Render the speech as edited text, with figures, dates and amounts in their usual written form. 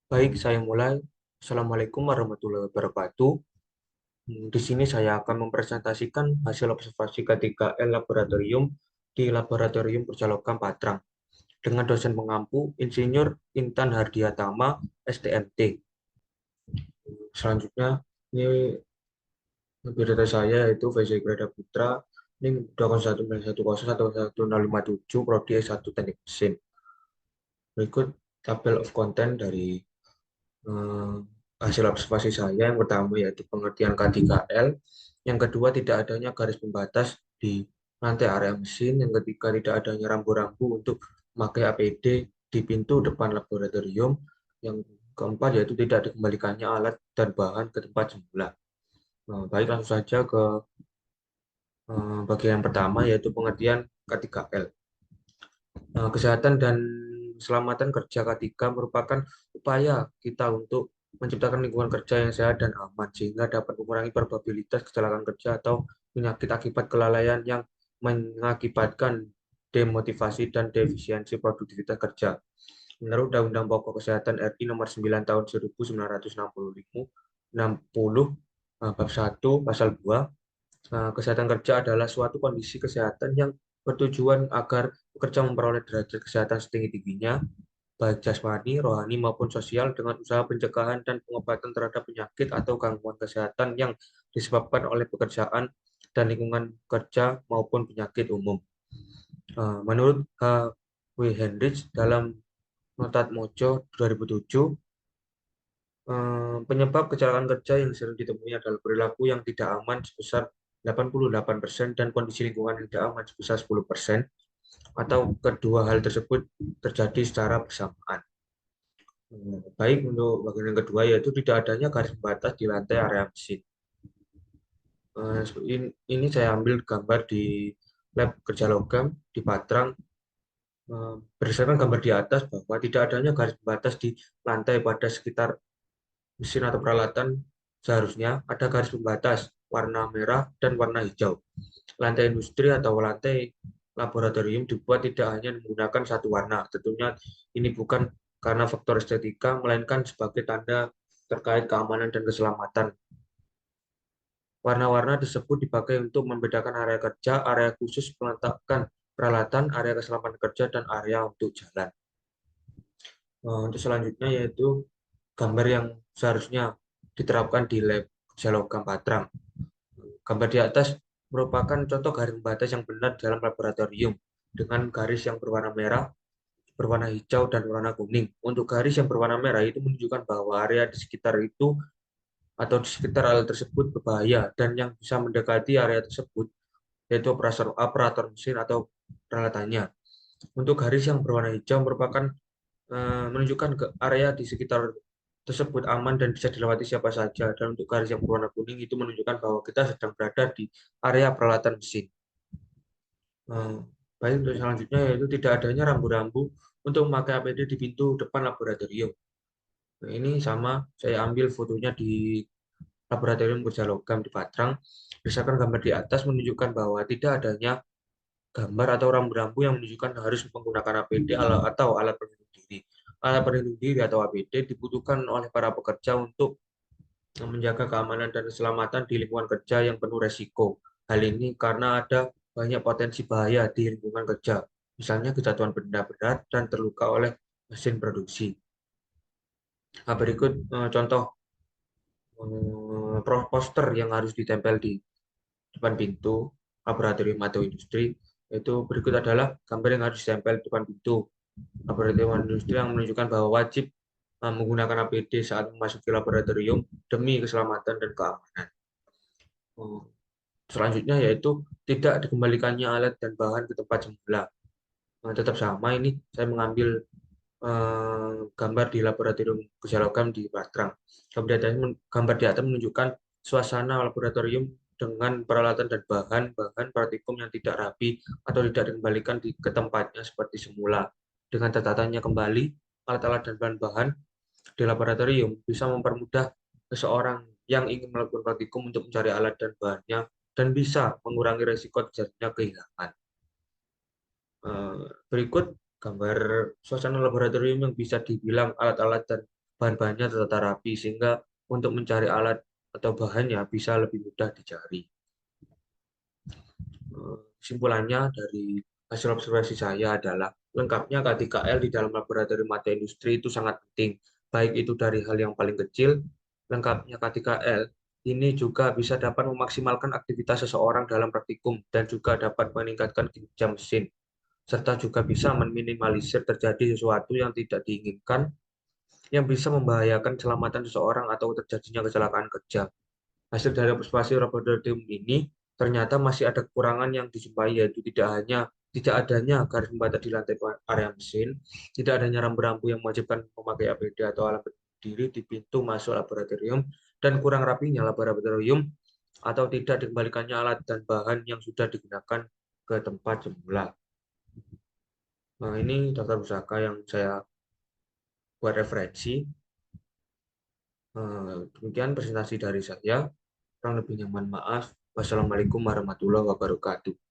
Baik, saya mulai. Assalamualaikum warahmatullahi wabarakatuh. Di sini saya akan mempresentasikan hasil observasi K3L Laboratorium di Laboratorium Percalokan Patrang dengan dosen pengampu Insinyur Intan Hardiatama, STMT. Selanjutnya, ini biodata saya yaitu Faisal Grada Putra. Ini 20191011057 Prodi S1 Teknik Mesin. Berikut tabel of content dari eh, hasil observasi saya. Yang pertama yaitu pengertian K3L, yang kedua tidak adanya garis pembatas di lantai area mesin, yang ketiga tidak adanya rambu-rambu untuk memakai APD di pintu depan laboratorium, yang keempat yaitu tidak dikembalikannya alat dan bahan ke tempat semula. Baik, langsung saja ke bagian pertama yaitu pengertian K3L. Kesehatan dan keselamatan kerja K3 merupakan upaya kita untuk menciptakan lingkungan kerja yang sehat dan aman sehingga dapat mengurangi probabilitas kecelakaan kerja atau penyakit akibat kelalaian yang mengakibatkan demotivasi dan defisiensi produktivitas kerja. Menurut Undang-Undang Pokok Kesehatan RI Nomor 9 Tahun 1960, Bab 1 Pasal 2, kesehatan kerja adalah suatu kondisi kesehatan yang bertujuan agar pekerja memperoleh derajat kesehatan setinggi-tingginya, baik jasmani, rohani, maupun sosial dengan usaha pencegahan dan pengobatan terhadap penyakit atau gangguan kesehatan yang disebabkan oleh pekerjaan dan lingkungan kerja maupun penyakit umum. Menurut H. W. Hendricks dalam Notat Mojo 2007, penyebab kecelakaan kerja yang sering ditemui adalah perilaku yang tidak aman sebesar 88% dan kondisi lingkungan yang tidak aman sebesar 10%, atau kedua hal tersebut terjadi secara bersamaan. Baik, untuk bagian yang kedua yaitu tidak adanya garis pembatas di lantai area mesin. Ini saya ambil gambar di lab kerja logam di Patrang. Berdasarkan gambar di atas bahwa tidak adanya garis pembatas di lantai pada sekitar mesin atau peralatan, seharusnya ada garis pembatas warna merah dan warna hijau. Lantai industri atau lantai laboratorium dibuat tidak hanya menggunakan satu warna. Tentunya ini bukan karena faktor estetika, melainkan sebagai tanda terkait keamanan dan keselamatan. Warna-warna tersebut dipakai untuk membedakan area kerja, area khusus peletakan peralatan, area keselamatan kerja, dan area untuk jalan. Untuk selanjutnya yaitu gambar yang seharusnya diterapkan di lab Jalogam Patrang. Gambar di atas merupakan contoh garis pembatas yang benar dalam laboratorium dengan garis yang berwarna merah, berwarna hijau, dan berwarna kuning. Untuk garis yang berwarna merah itu menunjukkan bahwa area di sekitar itu atau di sekitar alat tersebut berbahaya dan yang bisa mendekati area tersebut yaitu operator mesin atau peralatannya. Untuk garis yang berwarna hijau merupakan menunjukkan ke area di sekitar tersebut aman dan bisa dilewati siapa saja. Dan untuk garis yang berwarna kuning itu menunjukkan bahwa kita sedang berada di area peralatan mesin. Baik, untuk selanjutnya yaitu tidak adanya rambu-rambu untuk memakai APD di pintu depan laboratorium. Nah, ini sama, saya ambil fotonya di laboratorium kerja logam di Patrang. Berdasarkan gambar di atas menunjukkan bahwa tidak adanya gambar atau rambu-rambu yang menunjukkan harus menggunakan APD atau alat pelindung diri. Alat pelindung diri atau APD dibutuhkan oleh para pekerja untuk menjaga keamanan dan keselamatan di lingkungan kerja yang penuh resiko. Hal ini karena ada banyak potensi bahaya di lingkungan kerja, misalnya kejatuhan benda berat dan terluka oleh mesin produksi. Nah, berikut contoh poster yang harus ditempel di depan pintu laboratorium atau industri. Itu berikut adalah gambar yang harus ditempel di depan pintu laboratorium industri yang menunjukkan bahwa wajib menggunakan APD saat memasuki laboratorium demi keselamatan dan keamanan. Selanjutnya yaitu tidak dikembalikannya alat dan bahan ke tempat semula. Tetap sama, ini saya mengambil gambar di laboratorium kejalogam di Patrang. Gambar di atas menunjukkan suasana laboratorium dengan peralatan dan bahan praktikum yang tidak rapi atau tidak dikembalikan ke tempatnya seperti semula. Dengan tertatanya kembali alat-alat dan bahan-bahan di laboratorium bisa mempermudah seseorang yang ingin melakukan praktikum untuk mencari alat dan bahannya dan bisa mengurangi risiko terjadinya kehilangan. Berikut gambar suasana laboratorium yang bisa dibilang alat-alat dan bahan-bahannya tertata rapi, sehingga untuk mencari alat atau bahannya bisa lebih mudah dicari. Kesimpulannya dari hasil observasi saya adalah lengkapnya K3L di dalam laboratorium mata industri itu sangat penting, baik itu dari hal yang paling kecil. Lengkapnya K3L ini juga bisa dapat memaksimalkan aktivitas seseorang dalam praktikum dan juga dapat meningkatkan kinerja mesin, serta juga bisa meminimalisir terjadi sesuatu yang tidak diinginkan yang bisa membahayakan keselamatan seseorang atau terjadinya kecelakaan kerja. Hasil dari observasi laboratorium ini ternyata masih ada kekurangan yang dijumpai, yaitu tidak adanya garis pembatas di lantai area mesin, tidak adanya rambu-rambu yang mewajibkan memakai APD atau alat berdiri di pintu masuk laboratorium, dan kurang rapinya laboratorium atau tidak dikembalikannya alat dan bahan yang sudah digunakan ke tempat semula. Nah, ini daftar pusaka yang saya buat referensi. Demikian presentasi dari saya. Kurang lebihnya mohon maaf. Wassalamualaikum warahmatullahi wabarakatuh.